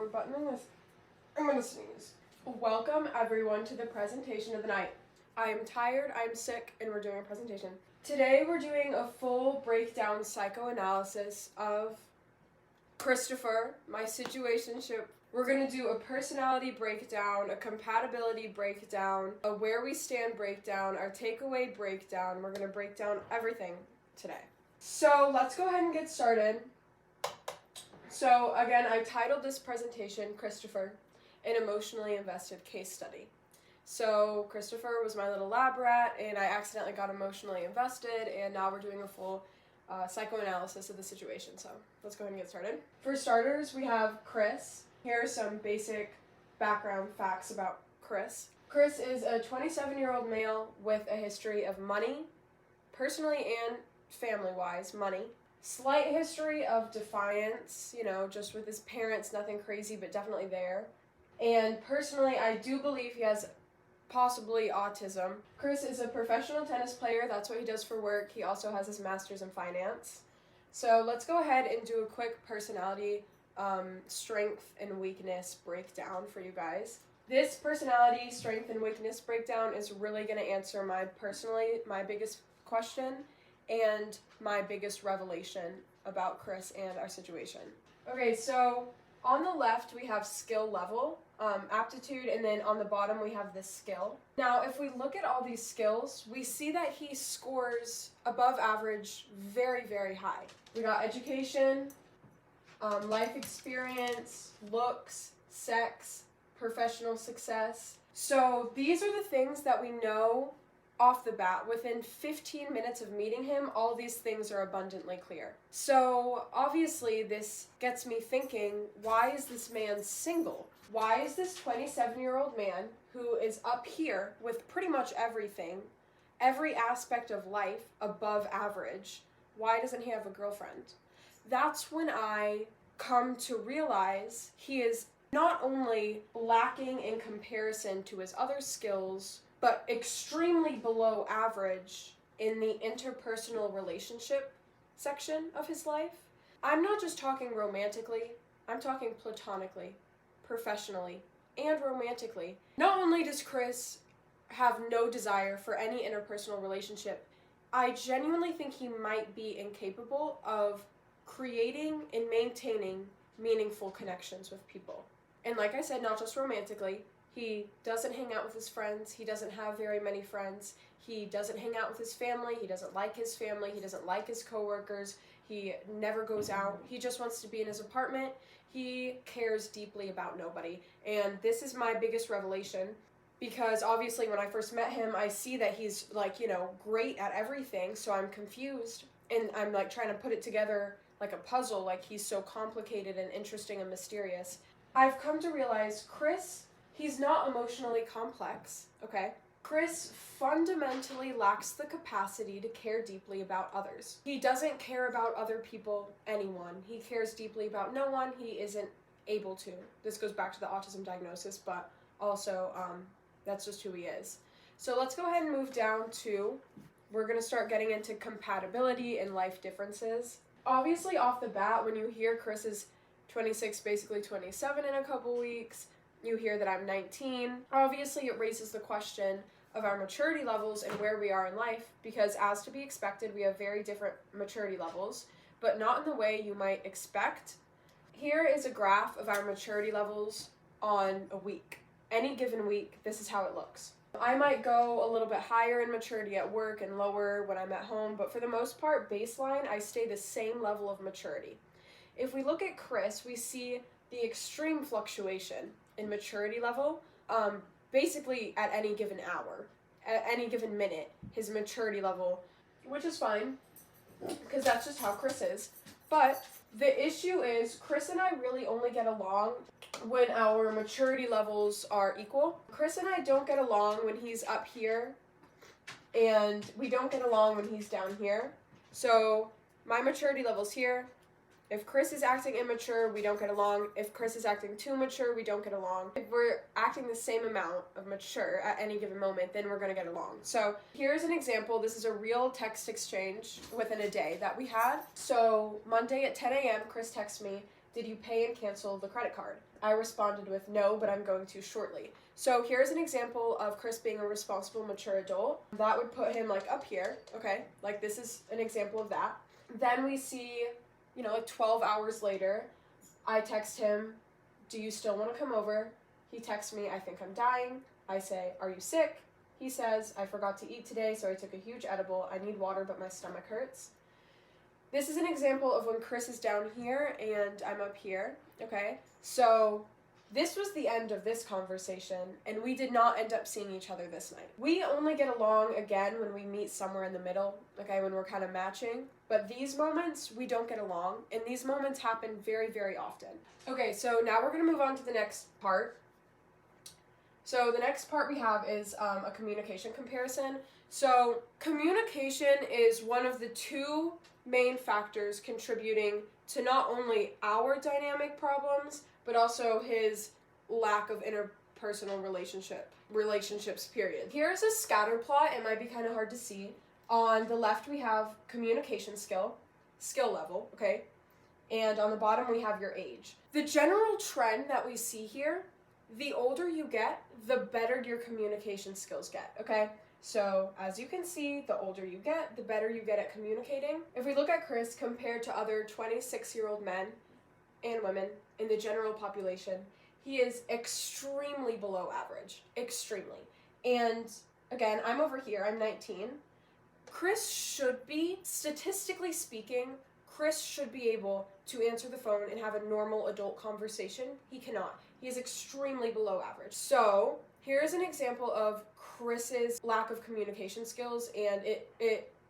we're buttoning this. I'm gonna sneeze. Welcome everyone to the presentation of the night. I am tired, I'm sick, and we're doing a presentation. Today we're doing a full breakdown psychoanalysis of Christopher, my situationship. We're gonna do a personality breakdown, a compatibility breakdown, a where we stand breakdown, our takeaway breakdown. We're gonna break down everything today. So let's go ahead and get started. So again, I titled this presentation, Christopher, an emotionally invested case study. So Christopher was my little lab rat, and I accidentally got emotionally invested, and now we're doing a full psychoanalysis of the situation. So let's go ahead and get started. For starters, we have Chris. Here are some basic background facts about Chris. Chris is a 27-year-old male with a history of money, personally and family-wise, money. Slight history of defiance, just with his parents, nothing crazy, but definitely there. And personally, I do believe he has possibly autism. Chris is a professional tennis player. That's what he does for work. He also has his master's in finance. So let's go ahead and do a quick personality strength and weakness breakdown for you guys. This personality strength and weakness breakdown is really going to answer my biggest question and my biggest revelation about Chris and our situation. Okay, so on the left we have skill level, aptitude, and then on the bottom we have this skill. Now, if we look at all these skills, we see that he scores above average very, very high. We got education, life experience, looks, sex, professional success. So these are the things that we know off the bat. Within 15 minutes of meeting him, all these things are abundantly clear. So obviously this gets me thinking, why is this man single? Why is this 27-year-old man who is up here with pretty much everything, every aspect of life above average, why doesn't he have a girlfriend? That's when I come to realize he is not only lacking in comparison to his other skills, but extremely below average in the interpersonal relationship section of his life. I'm not just talking romantically, I'm talking platonically, professionally, and romantically. Not only does Chris have no desire for any interpersonal relationship, I genuinely think he might be incapable of creating and maintaining meaningful connections with people. And like I said, not just romantically. He doesn't hang out with his friends. He doesn't have very many friends. He doesn't hang out with his family. He doesn't like his family. He doesn't like his coworkers. He never goes out. He just wants to be in his apartment. He cares deeply about nobody. And this is my biggest revelation, because obviously when I first met him, I see that he's great at everything. So I'm confused, and I'm trying to put it together like a puzzle, like he's so complicated and interesting and mysterious. I've come to realize Chris, he's not emotionally complex, okay? Chris fundamentally lacks the capacity to care deeply about others. He doesn't care about other people, anyone. He cares deeply about no one. He isn't able to. This goes back to the autism diagnosis, but also that's just who he is. So let's go ahead and move down to, we're going to start getting into compatibility and life differences. Obviously, off the bat, when you hear Chris is 26, basically 27 in a couple weeks, you hear that I'm 19. Obviously, it raises the question of our maturity levels and where we are in life, because as to be expected, we have very different maturity levels, but not in the way you might expect. Here is a graph of our maturity levels on a week. Any given week, this is how it looks. I might go a little bit higher in maturity at work and lower when I'm at home, but for the most part, baseline, I stay the same level of maturity. If we look at Chris, we see the extreme fluctuation in maturity level, basically at any given hour, at any given minute, his maturity level, which is fine, because that's just how Chris is. But the issue is, Chris and I really only get along when our maturity levels are equal. Chris and I don't get along when he's up here, and we don't get along when he's down here. So my maturity level's here. If Chris is acting immature, we don't get along. If Chris is acting too mature, we don't get along. If we're acting the same amount of mature at any given moment, then we're going to get along. So here's an example. This is a real text exchange within a day that we had. So Monday at 10 a.m., Chris texts me, "Did you pay and cancel the credit card?" I responded with, no, but I'm going to shortly. So here's an example of Chris being a responsible, mature adult. That would put him like up here, okay? Like this is an example of that. Then we see, like 12 hours later, I text him, do you still want to come over? He texts me, I think I'm dying. I say, are you sick? He says, I forgot to eat today, so I took a huge edible. I need water, but my stomach hurts. This is an example of when Chris is down here and I'm up here, okay? So this was the end of this conversation, and we did not end up seeing each other this night. We only get along again when we meet somewhere in the middle, okay, when we're kind of matching. But these moments, we don't get along, and these moments happen very, very often. Okay, so now we're going to move on to the next part. So the next part we have is a communication comparison. So communication is one of the two main factors contributing to not only our dynamic problems, but also his lack of interpersonal relationships, period. Here's a scatter plot. It might be kind of hard to see. On the left, we have communication skill level, okay? And on the bottom, we have your age. The general trend that we see here, the older you get, the better your communication skills get, okay? So, as you can see, the older you get, the better you get at communicating. If we look at Chris compared to other 26-year-old men and women in the general population, he is extremely below average. Extremely. And, again, I'm over here. I'm 19. Chris should be, statistically speaking, Chris should be able to answer the phone and have a normal adult conversation. He cannot. He is extremely below average. So, here's an example of Chris's lack of communication skills, and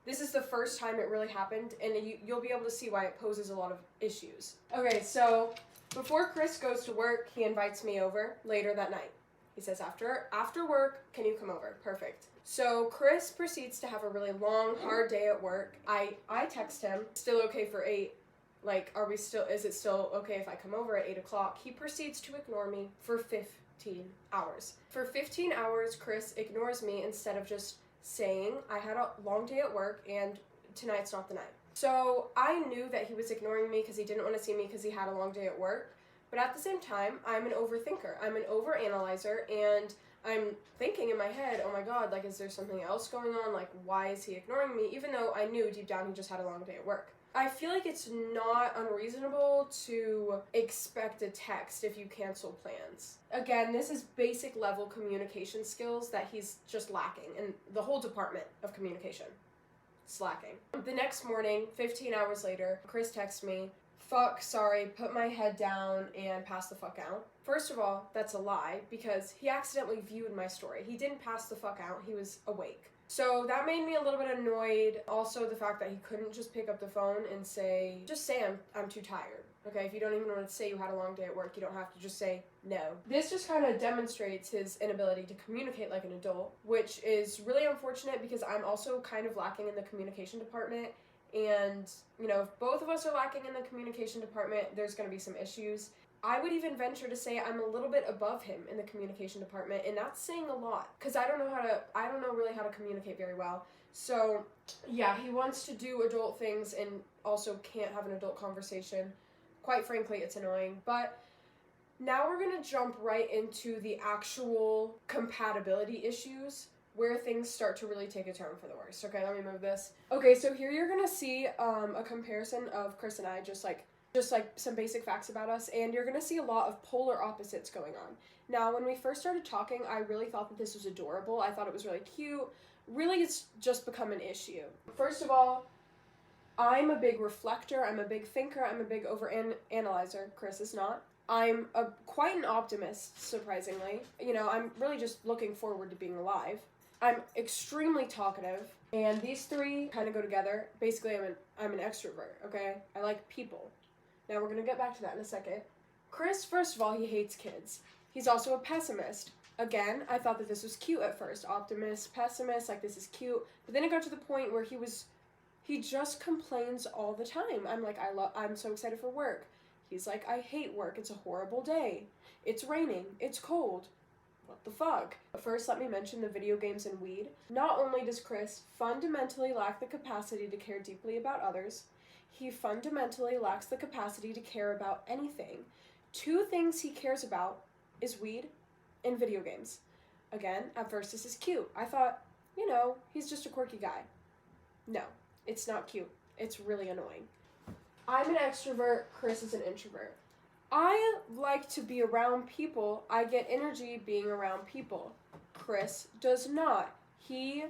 this is the first time it really happened, and you'll be able to see why it poses a lot of issues. Okay, so before Chris goes to work, he invites me over later that night. He says, after work, can you come over? Perfect. So Chris proceeds to have a really long, hard day at work. I text him, still okay for 8? Like, is it still okay if I come over at 8 o'clock? He proceeds to ignore me for 15 hours. For 15 hours, Chris ignores me instead of just saying, I had a long day at work and tonight's not the night. So I knew that he was ignoring me because he didn't want to see me because he had a long day at work. But at the same time, I'm an overthinker. I'm an overanalyzer, and I'm thinking in my head, oh my god, like, is there something else going on? Like, why is he ignoring me? Even though I knew deep down he just had a long day at work. I feel like it's not unreasonable to expect a text if you cancel plans. Again, this is basic level communication skills that he's just lacking, and the whole department of communication is lacking. The next morning, 15 hours later, Chris texts me, fuck, sorry, put my head down and pass the fuck out. First of all, that's a lie, because he accidentally viewed my story. He didn't pass the fuck out, he was awake. So that made me a little bit annoyed. Also, the fact that he couldn't just pick up the phone and say I'm too tired. Okay, if you don't even want to say you had a long day at work, you don't have to just say no. This just kind of demonstrates his inability to communicate like an adult, which is really unfortunate because I'm also kind of lacking in the communication department. And, if both of us are lacking in the communication department, there's going to be some issues. I would even venture to say I'm a little bit above him in the communication department, and that's saying a lot, because I don't know really how to communicate very well. So, yeah, he wants to do adult things and also can't have an adult conversation. Quite frankly, it's annoying. But now we're going to jump right into the actual compatibility issues, where things start to really take a turn for the worse. Okay, let me move this. Okay, so here you're going to see a comparison of Chris and I, just like some basic facts about us, and you're going to see a lot of polar opposites going on. Now, when we first started talking, I really thought that this was adorable. I thought it was really cute. Really, it's just become an issue. First of all, I'm a big reflector, I'm a big thinker, I'm a big overanalyzer. Chris is not. I'm quite an optimist, surprisingly. I'm really just looking forward to being alive. I'm extremely talkative, and these three kind of go together. Basically, I'm an extrovert, okay? I like people. Now, we're going to get back to that in a second. Chris, first of all, he hates kids. He's also a pessimist. Again, I thought that this was cute at first. Optimist, pessimist, like, this is cute. But then it got to the point where he just complains all the time. I'm like, I'm so excited for work. He's like, I hate work. It's a horrible day. It's raining. It's cold. What the fuck? First, let me mention the video games and weed. Not only does Chris fundamentally lack the capacity to care deeply about others, he fundamentally lacks the capacity to care about anything. 2 things he cares about is weed and video games. Again, at first this is cute. I thought, he's just a quirky guy. No, it's not cute. It's really annoying. I'm an extrovert, Chris is an introvert. I like to be around people. I get energy being around people. Chris does not. He,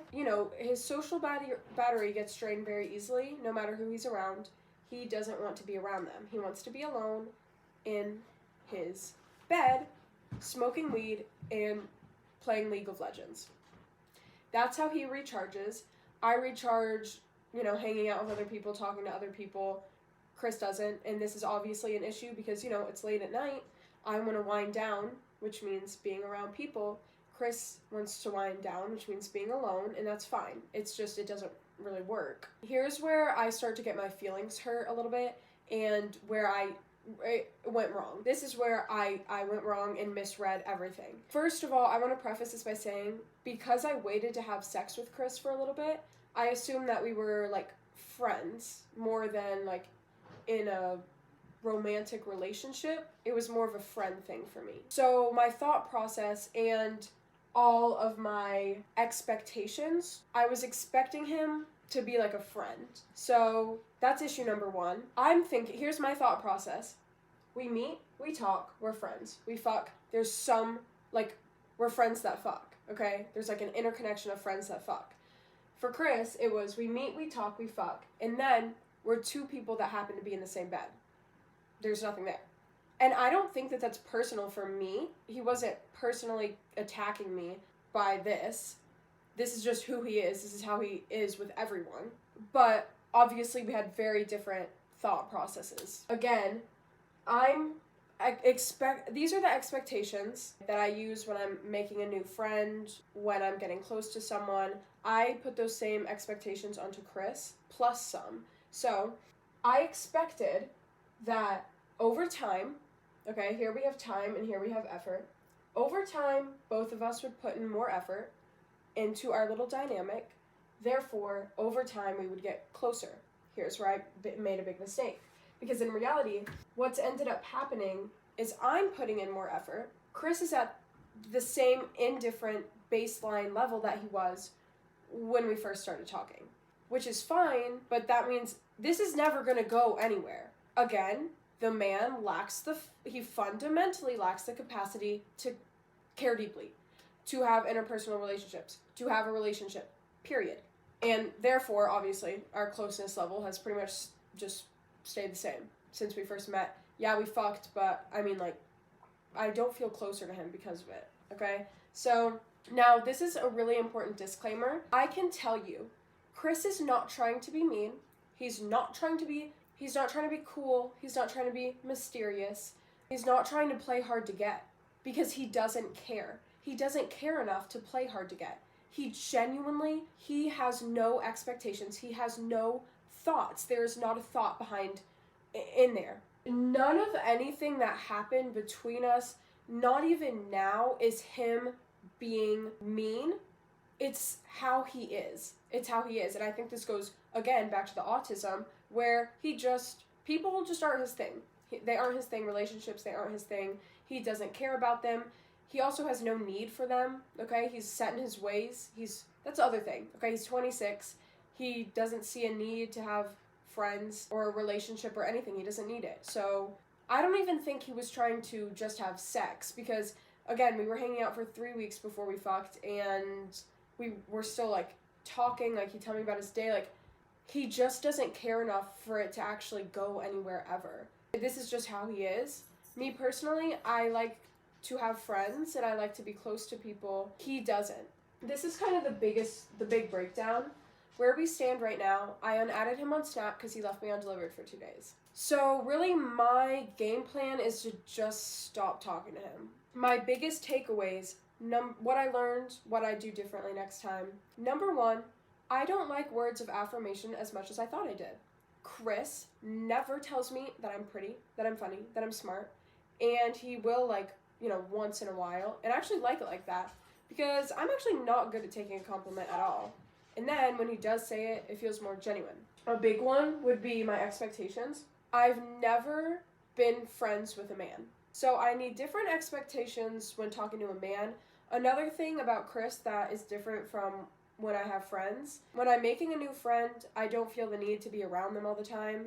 his social battery gets drained very easily, no matter who he's around. He doesn't want to be around them. He wants to be alone in his bed, smoking weed, and playing League of Legends. That's how he recharges. I recharge, hanging out with other people, talking to other people. Chris doesn't, and this is obviously an issue because, it's late at night. I want to wind down, which means being around people. Chris wants to wind down, which means being alone, and that's fine. It's just, it doesn't really work. Here's where I start to get my feelings hurt a little bit, and where it went wrong. This is where I went wrong and misread everything. First of all, I want to preface this by saying, because I waited to have sex with Chris for a little bit, I assumed that we were, friends more than, in a romantic relationship. It was more of a friend thing for me. So my thought process and all of my expectations, I was expecting him to be like a friend. So that's issue number 1. I'm thinking, here's my thought process. We meet, we talk, we're friends. We fuck. There's some, we're friends that fuck, okay? There's an interconnection of friends that fuck. For Chris, it was we meet, we talk, we fuck. And then we're 2 people that happen to be in the same bed. There's nothing there. And I don't think that that's personal for me. He wasn't personally attacking me by this. This is just who he is. This is how he is with everyone. But obviously we had very different thought processes. Again, these are the expectations that I use when I'm making a new friend, when I'm getting close to someone. I put those same expectations onto Chris, plus some. So I expected that over time, okay, here we have time and here we have effort. Over time, both of us would put in more effort into our little dynamic. Therefore, over time, we would get closer. Here's where I made a big mistake. Because in reality, what's ended up happening is I'm putting in more effort. Chris is at the same indifferent baseline level that he was when we first started talking. Which is fine, but that means this is never going to go anywhere. Again, the man he fundamentally lacks the capacity to care deeply, to have interpersonal relationships, to have a relationship, period. And therefore, obviously, our closeness level has pretty much just stayed the same since we first met. Yeah, we fucked, but I don't feel closer to him because of it, okay? So, now this is a really important disclaimer. I can tell you, Chris is not trying to be mean. He's not trying to be cool. He's not trying to be mysterious. He's not trying to play hard to get because he doesn't care. He doesn't care enough to play hard to get. He has no expectations. He has no thoughts. There's not a thought behind in there. None of anything that happened between us, not even now, is him being mean. It's how he is. It's how he is. And I think this goes, again, back to the autism, where people just aren't his thing. They aren't his thing. Relationships, they aren't his thing. He doesn't care about them. He also has no need for them, okay? He's set in his ways. That's the other thing, okay? He's 26. He doesn't see a need to have friends or a relationship or anything. He doesn't need it. So I don't even think he was trying to just have sex because, again, we were hanging out for 3 weeks before we fucked and we were still, talking. He'd tell me about his day. He just doesn't care enough for it to actually go anywhere ever. This is just how he is. Me personally, I like to have friends and I like to be close to people. He doesn't. This is kind of the big breakdown. Where we stand right now, I unadded him on Snap because he left me undelivered for 2 days. So really my game plan is to just stop talking to him. My biggest takeaways, what I learned, what I do differently next time. Number 1, I don't like words of affirmation as much as I thought I did. Chris never tells me that I'm pretty, that I'm funny, that I'm smart, and he will once in a while, and I actually like it like that because I'm actually not good at taking a compliment at all. And then when he does say it, it feels more genuine. A big one would be my expectations. I've never been friends with a man. So I need different expectations when talking to a man. Another thing about Chris that is different from when I have friends, when I'm making a new friend, I don't feel the need to be around them all the time.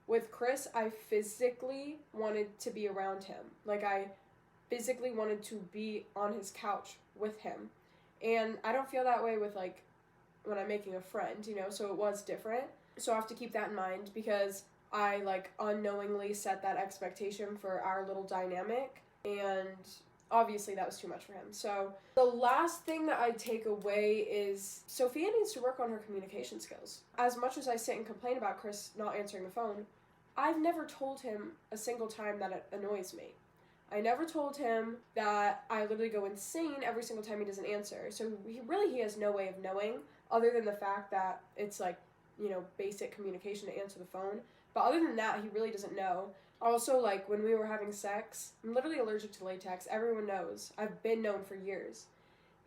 With Chris, I physically wanted to be around him. Like, I physically wanted to be on his couch with him. And I don't feel that way with, like, when I'm making a friend, you know, so it was different. So I have to keep that in mind because I, like, unknowingly set that expectation for our little dynamic, and obviously that was too much for him. So the last thing that I take away is Sophia needs to work on her communication skills. As much as I sit and complain about Chris not answering the phone, I've never told him a single time that it annoys me. I never told him that I literally go insane every single time he doesn't answer. So he has no way of knowing other than the fact that it's like, you know, basic communication to answer the phone. But other than that, he really doesn't know. Also, like, when we were having sex, I'm literally allergic to latex. Everyone knows. I've been known for years.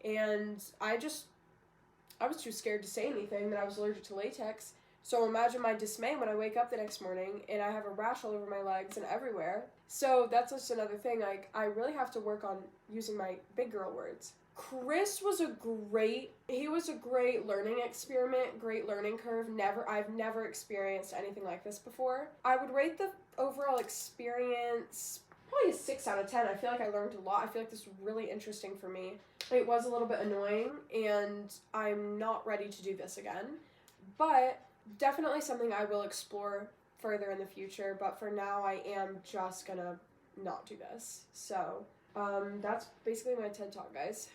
And I was too scared to say anything that I was allergic to latex. So imagine my dismay when I wake up the next morning and I have a rash all over my legs and everywhere. So that's just another thing. Like, I really have to work on using my big girl words. Chris was a great learning experiment, great learning curve. I've never experienced anything like this before. I would rate the overall experience probably a 6 out of 10. I feel like I learned a lot. I feel like this was really interesting for me. It was a little bit annoying, and I'm not ready to do this again. But definitely something I will explore further in the future. But for now, I am just gonna not do this. So, that's basically my TED Talk, guys.